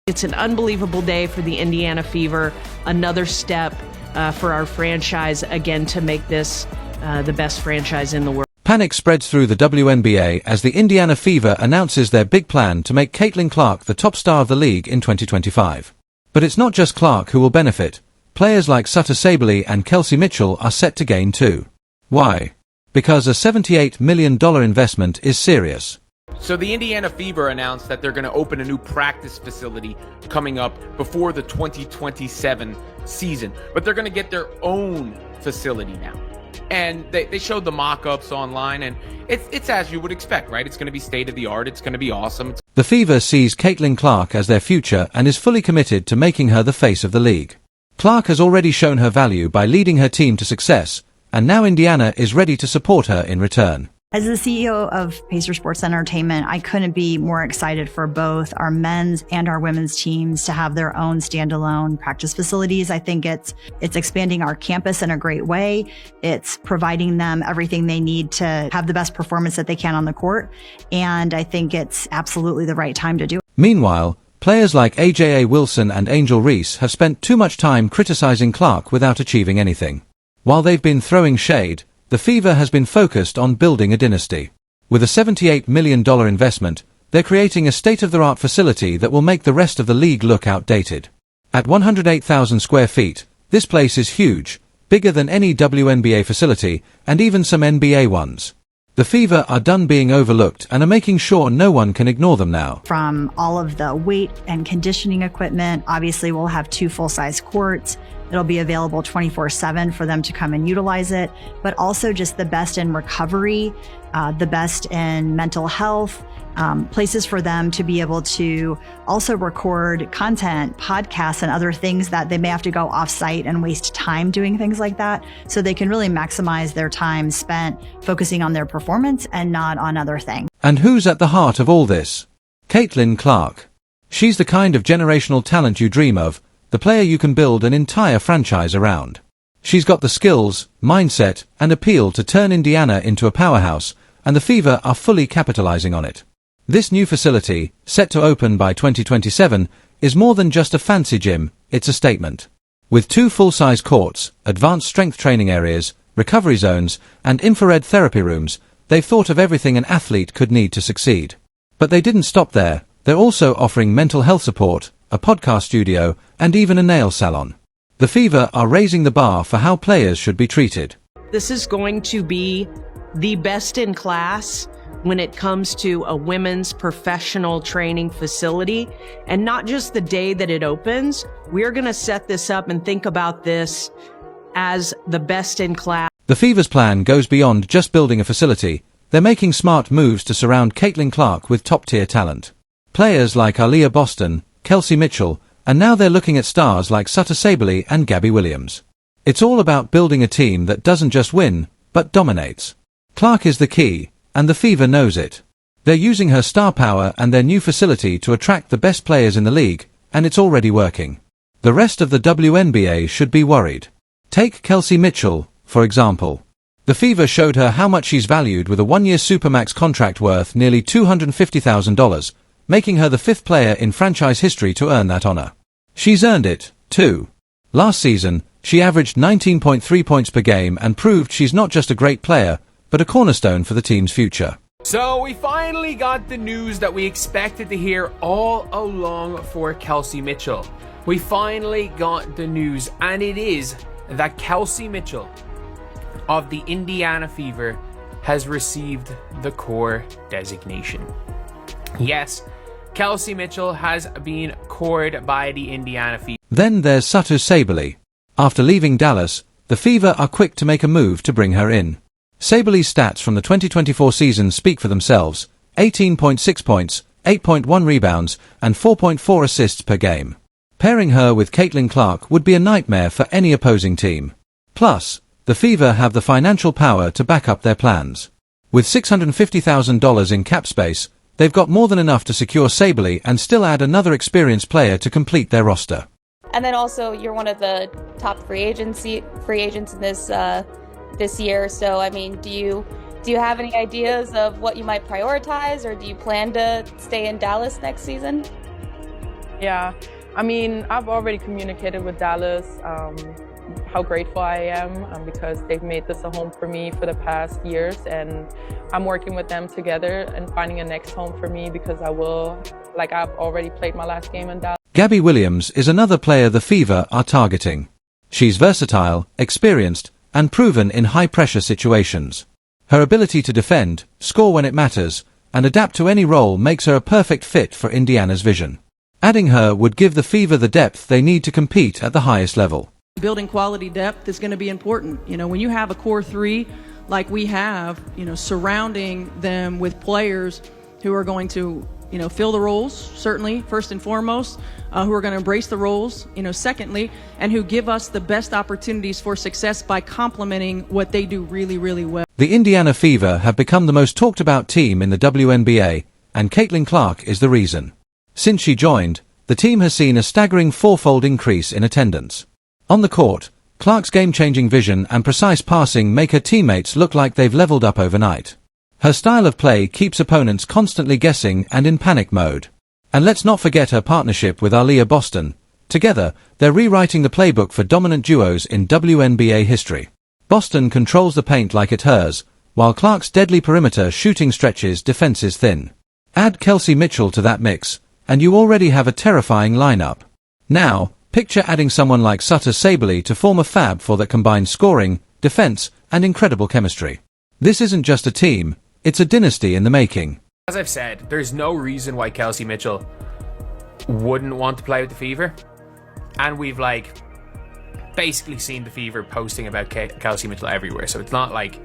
It's an unbelievable day for the Indiana Fever, another step for our franchise, again, to make this the best franchise in the world. Panic spreads through the WNBA as the Indiana Fever announces their big plan to make Caitlin Clark the top star of the league in 2025. But it's not just Clark who will benefit. Players like Sutter Saberly and Kelsey Mitchell are set to gain too. Why? Because a $78 million investment is serious. So the Indiana Fever announced that they're going to open a new practice facility coming up before the 2027 season. But they're going to get their own facility now. And they showed the mock-ups online, and it's as you would expect, right? It's going to be state-of-the-art. It's going to be awesome. The Fever sees Caitlin Clark as their future and is fully committed to making her the face of the league. Clark has already shown her value by leading her team to success, and now Indiana is ready to support her in return. As the CEO of Pacer Sports Entertainment, I couldn't be more excited for both our men's and our women's teams to have their own standalone practice facilities. I think it's expanding our campus in a great way. It's providing them everything they need to have the best performance that they can on the court. And I think it's absolutely the right time to do it. Meanwhile, players like A.J.A. Wilson and Angel Reese have spent too much time criticizing Clark without achieving anything. While they've been throwing shade, the Fever has been focused on building a dynasty. With a $78 million investment, they're creating a state-of-the-art facility that will make the rest of the league look outdated. At 108,000 square feet, this place is huge, bigger than any WNBA facility, and even some NBA ones. The Fever are done being overlooked and are making sure no one can ignore them now. From all of the weight and conditioning equipment, obviously we'll have 2 full-size courts. It'll be available 24/7 for them to come and utilize it, but also just the best in recovery, the best in mental health, places for them to be able to also record content, podcasts, and other things that they may have to go off-site and waste time doing things like that. So they can really maximize their time spent focusing on their performance and not on other things. And who's at the heart of all this? Caitlin Clark. She's the kind of generational talent you dream of, the player you can build an entire franchise around. She's got the skills, mindset, and appeal to turn Indiana into a powerhouse, and the Fever are fully capitalizing on it. This new facility, set to open by 2027, is more than just a fancy gym, it's a statement. With 2 full-size courts, advanced strength training areas, recovery zones, and infrared therapy rooms, they've thought of everything an athlete could need to succeed. But they didn't stop there. They're also offering mental health support, a podcast studio, and even a nail salon. The Fever are raising the bar for how players should be treated. This is going to be the best in class when it comes to a women's professional training facility, and not just the day that it opens. We're going to set this up and think about this as the best in class. The Fever's plan goes beyond just building a facility. They're making smart moves to surround Caitlin Clark with top-tier talent. Players like Aaliyah Boston, Kelsey Mitchell, and now they're looking at stars like Sutter Saberly and Gabby Williams. It's all about building a team that doesn't just win, but dominates. Clark is the key, and the Fever knows it. They're using her star power and their new facility to attract the best players in the league, and it's already working. The rest of the WNBA should be worried. Take Kelsey Mitchell, for example. The Fever showed her how much she's valued with a 1-year Supermax contract worth nearly $250,000, making her the 5th player in franchise history to earn that honor. She's earned it, too. Last season, she averaged 19.3 points per game and proved she's not just a great player, but a cornerstone for the team's future. So we finally got the news that we expected to hear all along for Kelsey Mitchell. We finally got the news, and it is that Kelsey Mitchell of the Indiana Fever has received the core designation. Yes, Kelsey Mitchell has been cored by the Indiana Fever. Then there's Sutter Saberly. After leaving Dallas, the Fever are quick to make a move to bring her in. Saberly's stats from the 2024 season speak for themselves: 18.6 points, 8.1 rebounds, and 4.4 assists per game. Pairing her with Caitlin Clark would be a nightmare for any opposing team. Plus, the Fever have the financial power to back up their plans. With $650,000 in cap space, they've got more than enough to secure Saberly and still add another experienced player to complete their roster. And then also, you're one of the top free agents in this year. So, I mean, do you have any ideas of what you might prioritize, or do you plan to stay in Dallas next season? Yeah, I mean, I've already communicated with Dallas how grateful I am because they've made this a home for me for the past years, and I'm working with them together and finding a next home for me because I've already played my last game in Dallas. Gabby Williams is another player the Fever are targeting. She's versatile, experienced, and proven in high-pressure situations. Her ability to defend, score when it matters, and adapt to any role makes her a perfect fit for Indiana's vision. Adding her would give the Fever the depth they need to compete at the highest level. Building quality depth is going to be important. You know, when you have a core three like we have, you know, surrounding them with players who are going to, you know, fill the roles, certainly, first and foremost, who are going to embrace the roles, you know, secondly, and who give us the best opportunities for success by complementing what they do really, really well. The Indiana Fever have become the most talked about team in the WNBA, and Caitlin Clark is the reason. Since she joined, the team has seen a staggering fourfold increase in attendance. On the court, Clark's game-changing vision and precise passing make her teammates look like they've leveled up overnight. Her style of play keeps opponents constantly guessing and in panic mode. And let's not forget her partnership with Aaliyah Boston. Together, they're rewriting the playbook for dominant duos in WNBA history. Boston controls the paint like it's hers, while Clark's deadly perimeter shooting stretches defenses thin. Add Kelsey Mitchell to that mix, and you already have a terrifying lineup. Now, picture adding someone like Sutter Saberly to form a fab four that combines scoring, defense, and incredible chemistry. This isn't just a team, it's a dynasty in the making. As I've said, there's no reason why Kelsey Mitchell wouldn't want to play with the Fever. And we've basically seen the Fever posting about Kelsey Mitchell everywhere. So it's not like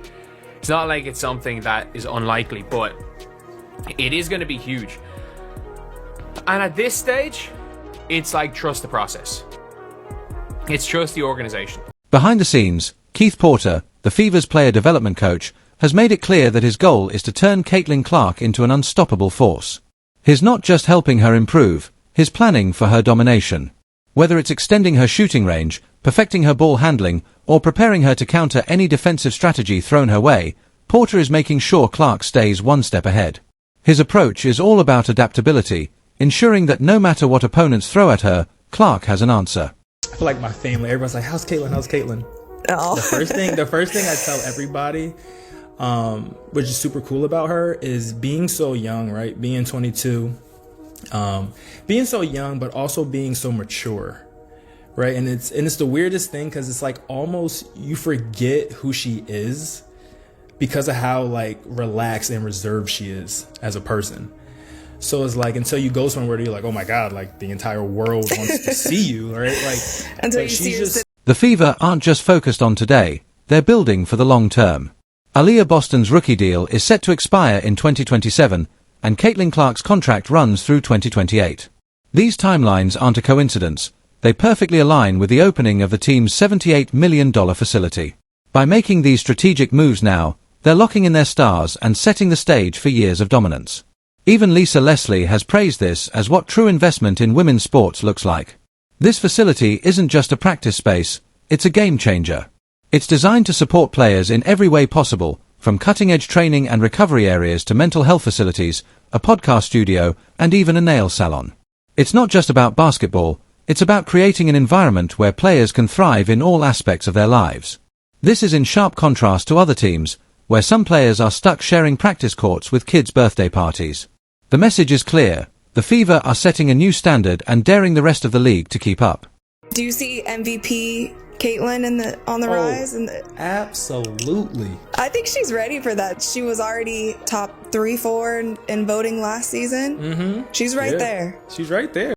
it's something that is unlikely, but it is going to be huge. And at this stage, it's like trust the process. It's trust the organization. Behind the scenes, Keith Porter, the Fever's player development coach, has made it clear that his goal is to turn Caitlin Clark into an unstoppable force. He's not just helping her improve, he's planning for her domination. Whether it's extending her shooting range, perfecting her ball handling, or preparing her to counter any defensive strategy thrown her way, Porter is making sure Clark stays one step ahead. His approach is all about adaptability, ensuring that no matter what opponents throw at her, Clark has an answer. I feel like my family, everyone's like, how's Caitlin? How's Caitlin? Oh. The first thing I tell everybody, which is super cool about her, is being so young, right? Being 22, being so young, but also being so mature, right? And it's the weirdest thing because it's like almost you forget who she is because of how relaxed and reserved she is as a person. So it's until you go somewhere you're like, oh my God, the entire world wants to see you, right? Until you see her. The Fever aren't just focused on today, they're building for the long term. Aaliyah Boston's rookie deal is set to expire in 2027, and Caitlin Clark's contract runs through 2028. These timelines aren't a coincidence, they perfectly align with the opening of the team's $78 million facility. By making these strategic moves now, they're locking in their stars and setting the stage for years of dominance. Even Lisa Leslie has praised this as what true investment in women's sports looks like. This facility isn't just a practice space, it's a game changer. It's designed to support players in every way possible, from cutting-edge training and recovery areas to mental health facilities, a podcast studio, and even a nail salon. It's not just about basketball, it's about creating an environment where players can thrive in all aspects of their lives. This is in sharp contrast to other teams, where some players are stuck sharing practice courts with kids' birthday parties. The message is clear, the Fever are setting a new standard and daring the rest of the league to keep up. Do you see MVP Caitlin on the rise? Absolutely. I think she's ready for that. She was already top 3-4 in voting last season. Mm-hmm. She's right there. She's right there.